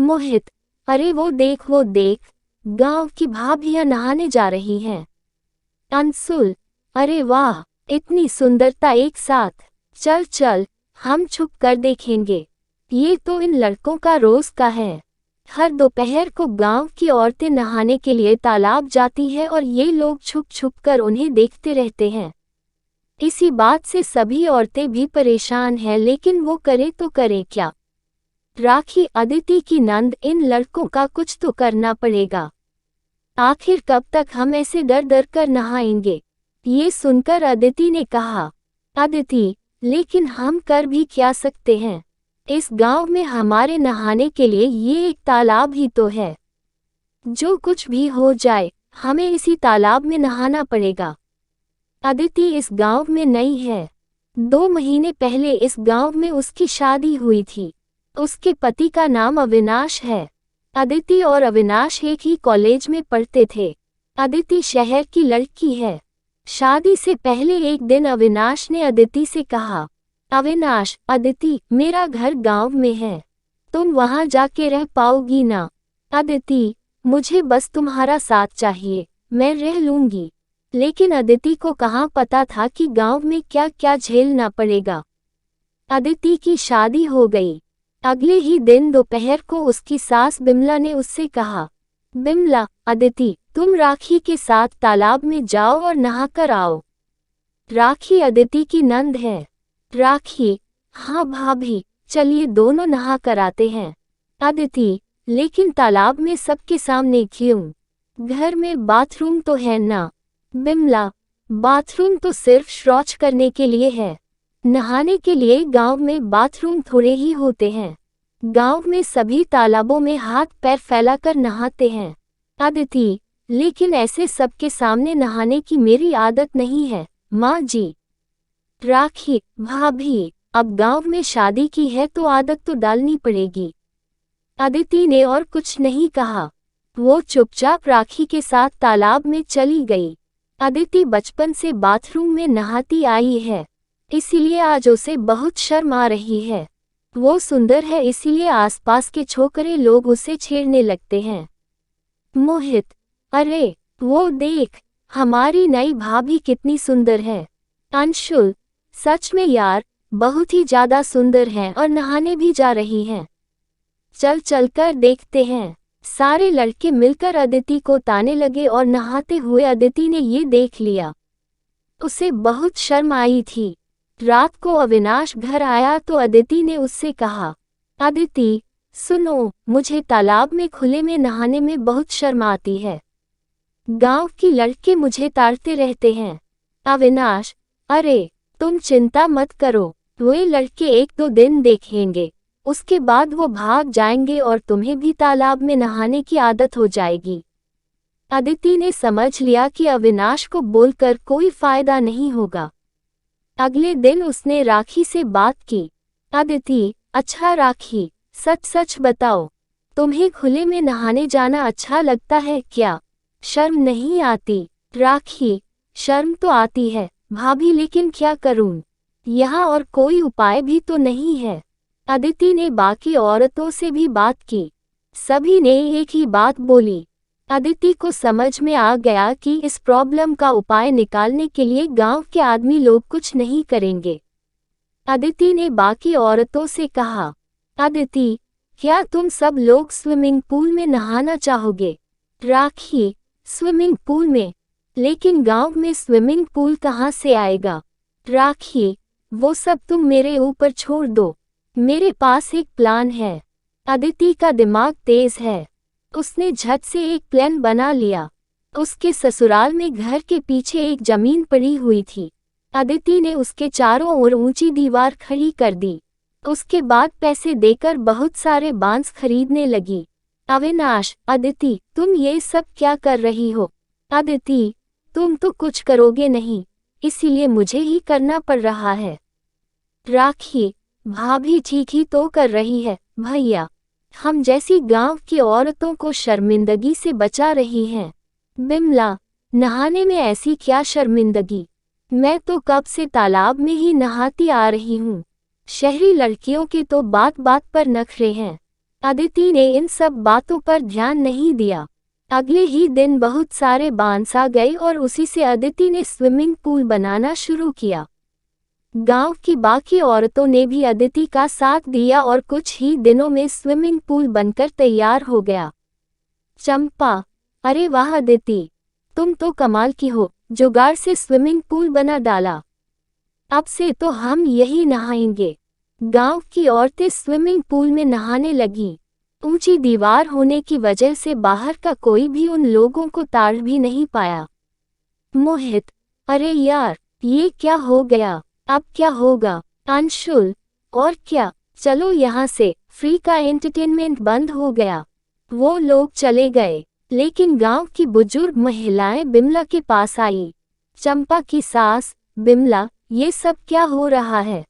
मोहित, अरे वो देख, गांव की भाभियां नहाने जा रही हैं। अंशुल, अरे वाह, इतनी सुंदरता एक साथ। चल चल, हम छुप कर देखेंगे। ये तो इन लड़कों का रोज का है। हर दोपहर को गांव की औरतें नहाने के लिए तालाब जाती हैं और ये लोग छुप छुप कर उन्हें देखते रहते हैं। इसी बात से सभी औरतें भी परेशान हैं, लेकिन वो करे तो करे क्या। राखी, अदिति की नंद, इन लड़कों का कुछ तो करना पड़ेगा। आखिर कब तक हम ऐसे डर डर कर नहाएंगे। ये सुनकर अदिति ने कहा, अदिति, लेकिन हम कर भी क्या सकते हैं। इस गांव में हमारे नहाने के लिए ये एक तालाब ही तो है। जो कुछ भी हो जाए, हमें इसी तालाब में नहाना पड़ेगा। अदिति इस गांव में नई है। 2 महीने पहले इस गांव में उसकी शादी हुई थी। उसके पति का नाम अविनाश है। अदिति और अविनाश एक ही कॉलेज में पढ़ते थे। अदिति शहर की लड़की है। शादी से पहले एक दिन अविनाश ने अदिति से कहा, अविनाश, अदिति, मेरा घर गांव में है, तुम वहां जाके रह पाओगी ना। अदिति, मुझे बस तुम्हारा साथ चाहिए, मैं रह लूंगी। लेकिन अदिति को कहाँ पता था कि गांव में क्या क्या झेलना पड़ेगा। अदिति की शादी हो गई। अगले ही दिन दोपहर को उसकी सास बिमला ने उससे कहा, बिमला, अदिति, तुम राखी के साथ तालाब में जाओ और नहाकर आओ। राखी अदिति की नंद है। राखी, हाँ भाभी, चलिए दोनों नहा कर आते हैं। अदिति, लेकिन तालाब में सबके सामने क्यों? घर में बाथरूम तो है ना। बिमला, बाथरूम तो सिर्फ शौच करने के लिए है। नहाने के लिए गांव में बाथरूम थोड़े ही होते हैं। गांव में सभी तालाबों में हाथ पैर फैलाकर नहाते हैं। अदिति, लेकिन ऐसे सबके सामने नहाने की मेरी आदत नहीं है, माँ जी। राखी, भाभी, अब गांव में शादी की है तो आदत तो डालनी पड़ेगी। अदिति ने और कुछ नहीं कहा। वो चुपचाप राखी के साथ तालाब में चली गई। अदिति बचपन से बाथरूम में नहाती आई है, इसीलिए आज उसे बहुत शर्म आ रही है। वो सुंदर है, इसीलिए आसपास के छोकरे लोग उसे छेड़ने लगते हैं। मोहित, अरे वो देख, हमारी नई भाभी कितनी सुंदर है। अंशुल, सच में यार, बहुत ही ज्यादा सुंदर हैं और नहाने भी जा रही हैं। चल चलकर देखते हैं। सारे लड़के मिलकर अदिति को ताने लगे और नहाते हुए अदिति ने ये देख लिया। उसे बहुत शर्म आई थी। रात को अविनाश घर आया तो अदिति ने उससे कहा, अदिति, सुनो, मुझे तालाब में खुले में नहाने में बहुत शर्म आती है। गांव की लड़के मुझे ताड़ते रहते हैं। अविनाश, अरे तुम चिंता मत करो, वे लड़के 1-2 दिन देखेंगे, उसके बाद वो भाग जाएंगे और तुम्हें भी तालाब में नहाने की आदत हो जाएगी। अदिति ने समझ लिया कि अविनाश को बोलकर कोई फायदा नहीं होगा। अगले दिन उसने राखी से बात की। अदिति, अच्छा राखी, सच सच बताओ, तुम्हें खुले में नहाने जाना अच्छा लगता है क्या? शर्म नहीं आती? राखी, शर्म तो आती है भाभी, लेकिन क्या करूं? यहाँ और कोई उपाय भी तो नहीं है। अदिति ने बाकी औरतों से भी बात की। सभी ने एक ही बात बोली। अदिति को समझ में आ गया कि इस प्रॉब्लम का उपाय निकालने के लिए गांव के आदमी लोग कुछ नहीं करेंगे। अदिति ने बाकी औरतों से कहा, अदिति, क्या तुम सब लोग स्विमिंग पूल में नहाना चाहोगे? राखी, स्विमिंग पूल में? लेकिन गांव में स्विमिंग पूल कहाँ से आएगा? राखी, वो सब तुम मेरे ऊपर छोड़ दो, मेरे पास एक प्लान है। अदिति का दिमाग तेज है। उसने झट से एक प्लान बना लिया। उसके ससुराल में घर के पीछे एक जमीन पड़ी हुई थी। अदिति ने उसके चारों ओर ऊंची दीवार खड़ी कर दी। उसके बाद पैसे देकर बहुत सारे बांस खरीदने लगी। अविनाश, अदिति, तुम ये सब क्या कर रही हो? अदिति, तुम तो कुछ करोगे नहीं, इसीलिए मुझे ही करना पड़ रहा है। राखी, भाभी ठीक ही तो कर रही है भैया, हम जैसी गांव की औरतों को शर्मिंदगी से बचा रही हैं। बिमला, नहाने में ऐसी क्या शर्मिंदगी? मैं तो कब से तालाब में ही नहाती आ रही हूँ। शहरी लड़कियों के तो बात बात पर नखरे हैं। अदिति ने इन सब बातों पर ध्यान नहीं दिया। अगले ही दिन बहुत सारे बांस आ गए और उसी से अदिति ने स्विमिंग पूल बनाना शुरू किया। गांव की बाकी औरतों ने भी अदिति का साथ दिया और कुछ ही दिनों में स्विमिंग पूल बनकर तैयार हो गया। चंपा, अरे वाह अदिति, तुम तो कमाल की हो, जुगाड़ से स्विमिंग पूल बना डाला। अब से तो हम यही नहाएंगे। गांव की औरतें स्विमिंग पूल में नहाने लगीं। ऊंची दीवार होने की वजह से बाहर का कोई भी उन लोगों को ताड़ भी नहीं पाया। मोहित, अरे यार, ये क्या हो गया? अब क्या होगा? अंशुल, और क्या, चलो यहाँ से। फ्री का एंटरटेनमेंट बंद हो गया। वो लोग चले गए, लेकिन गांव की बुजुर्ग महिलाएं बिमला के पास आई। चंपा की सास, बिमला, ये सब क्या हो रहा है?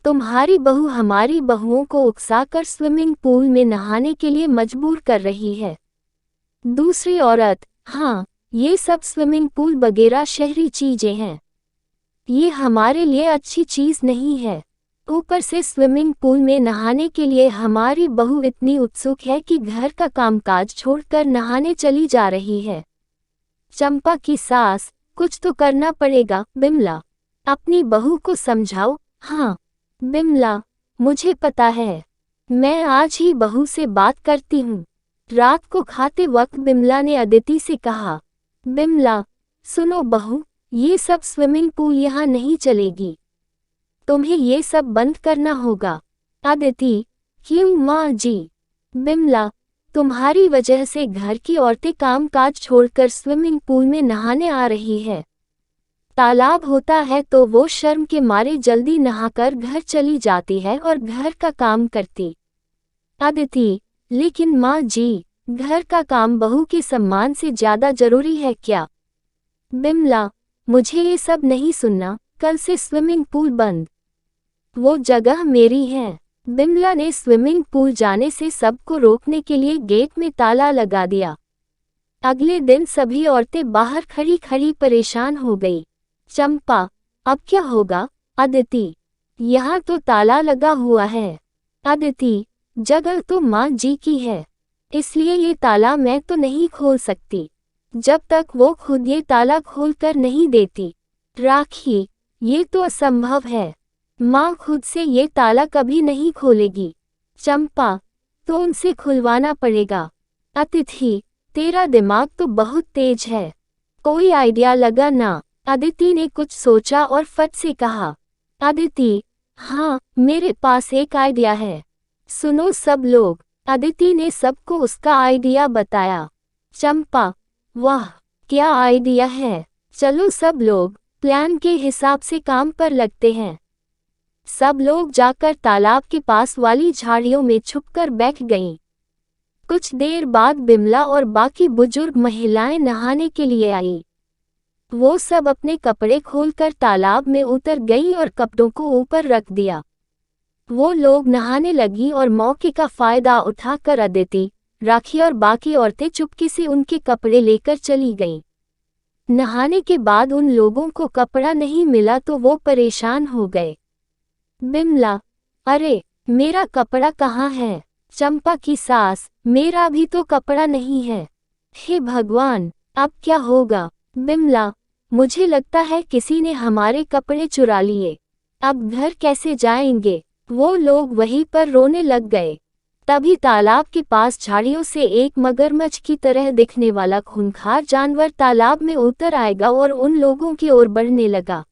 तुम्हारी बहू हमारी बहुओं को उकसाकर स्विमिंग पूल में नहाने के लिए मजबूर कर रही है। दूसरी औरत, हाँ, ये सब स्विमिंग पूल वगैरह शहरी चीजें हैं। ये हमारे लिए अच्छी चीज नहीं है। ऊपर से स्विमिंग पूल में नहाने के लिए हमारी बहू इतनी उत्सुक है कि घर का कामकाज छोड़कर नहाने चली जा रही है। चंपा की सास, कुछ तो करना पड़ेगा बिमला, अपनी बहू को समझाओ। हाँ बिमला, मुझे पता है, मैं आज ही बहू से बात करती हूँ। रात को खाते वक्त बिमला ने अदिति से कहा। बिमला, सुनो बहू, ये सब स्विमिंग पूल यहाँ नहीं चलेगी। तुम्हें ये सब बंद करना होगा। अदिति, क्यों माँ जी? बिमला, तुम्हारी वजह से घर की औरतें कामकाज छोड़कर स्विमिंग पूल में नहाने आ रही है। तालाब होता है तो वो शर्म के मारे जल्दी नहाकर घर चली जाती है और घर का काम करती। अदिति, लेकिन माँ जी, घर का काम बहू के सम्मान से ज्यादा जरूरी है क्या? बिमला, मुझे ये सब नहीं सुनना, कल से स्विमिंग पूल बंद। वो जगह मेरी है। बिमला ने स्विमिंग पूल जाने से सबको रोकने के लिए गेट में ताला लगा दिया। अगले दिन सभी औरतें बाहर खड़ी खड़ी परेशान हो गई। चंपा, अब क्या होगा? अदिति, यहाँ तो ताला लगा हुआ है। अदिति, जगह तो माँ जी की है, इसलिए ये ताला मैं तो नहीं खोल सकती जब तक वो खुद ये ताला खोलकर नहीं देती। राखी, ये तो असंभव है, माँ खुद से ये ताला कभी नहीं खोलेगी। चंपा, तो उनसे खुलवाना पड़ेगा। अतिथि, तेरा दिमाग तो बहुत तेज है, कोई आइडिया लगा ना? अदिति ने कुछ सोचा और फट से कहा। अदिति, हाँ, मेरे पास एक आइडिया है, सुनो सब लोग। अदिति ने सबको उसका आइडिया बताया। चंपा, वाह, क्या आइडिया है, चलो सब लोग प्लान के हिसाब से काम पर लगते हैं। सब लोग जाकर तालाब के पास वाली झाड़ियों में छुपकर बैठ गईं। कुछ देर बाद बिमला और बाकी बुजुर्ग महिलाएं नहाने के लिए आई। वो सब अपने कपड़े खोलकर तालाब में उतर गईं और कपड़ों को ऊपर रख दिया। वो लोग नहाने लगी और मौके का फायदा उठाकर अदिति, राखी और बाकी औरतें चुपके से उनके कपड़े लेकर चली गईं। नहाने के बाद उन लोगों को कपड़ा नहीं मिला तो वो परेशान हो गए। बिमला, अरे, मेरा कपड़ा कहाँ है? चंपा की सास, मेरा भी तो कपड़ा नहीं है। हे भगवान, अब क्या होगा? बिमला, मुझे लगता है किसी ने हमारे कपड़े चुरा लिए, अब घर कैसे जाएंगे? वो लोग वहीं पर रोने लग गए। तभी तालाब के पास झाड़ियों से एक मगरमच्छ की तरह दिखने वाला खूंखार जानवर तालाब में उतर आएगा और उन लोगों की ओर बढ़ने लगा।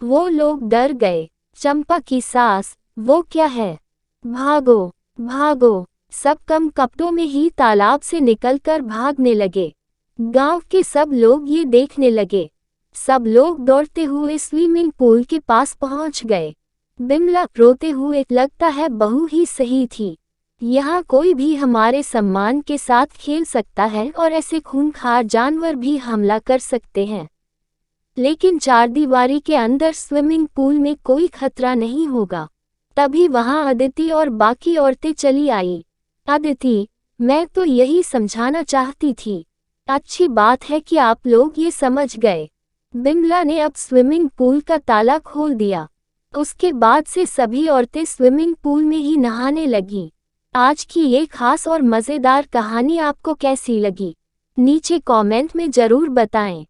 वो लोग डर गए। चंपा की सास, वो क्या है? भागो, भागो! सब कम कपड़ों में ही तालाब से निकलकर भागने लगे। गांव के सब लोग ये देखने लगे। सब लोग दौड़ते हुए स्विमिंग पूल के पास पहुंच गए। बिमला रोते हुए, लगता है बहू ही सही थी, यहाँ कोई भी हमारे सम्मान के साथ खेल सकता है और ऐसे खूंखार जानवर भी हमला कर सकते हैं, लेकिन चारदीवारी के अंदर स्विमिंग पूल में कोई खतरा नहीं होगा। तभी वहां अदिति और बाकी औरतें चली आई। अदिति, मैं तो यही समझाना चाहती थी, अच्छी बात है कि आप लोग ये समझ गए। बिमला ने अब स्विमिंग पूल का ताला खोल दिया। उसके बाद से सभी औरतें स्विमिंग पूल में ही नहाने लगीं। आज की ये खास और मज़ेदार कहानी आपको कैसी लगी? नीचे कमेंट में ज़रूर बताएं।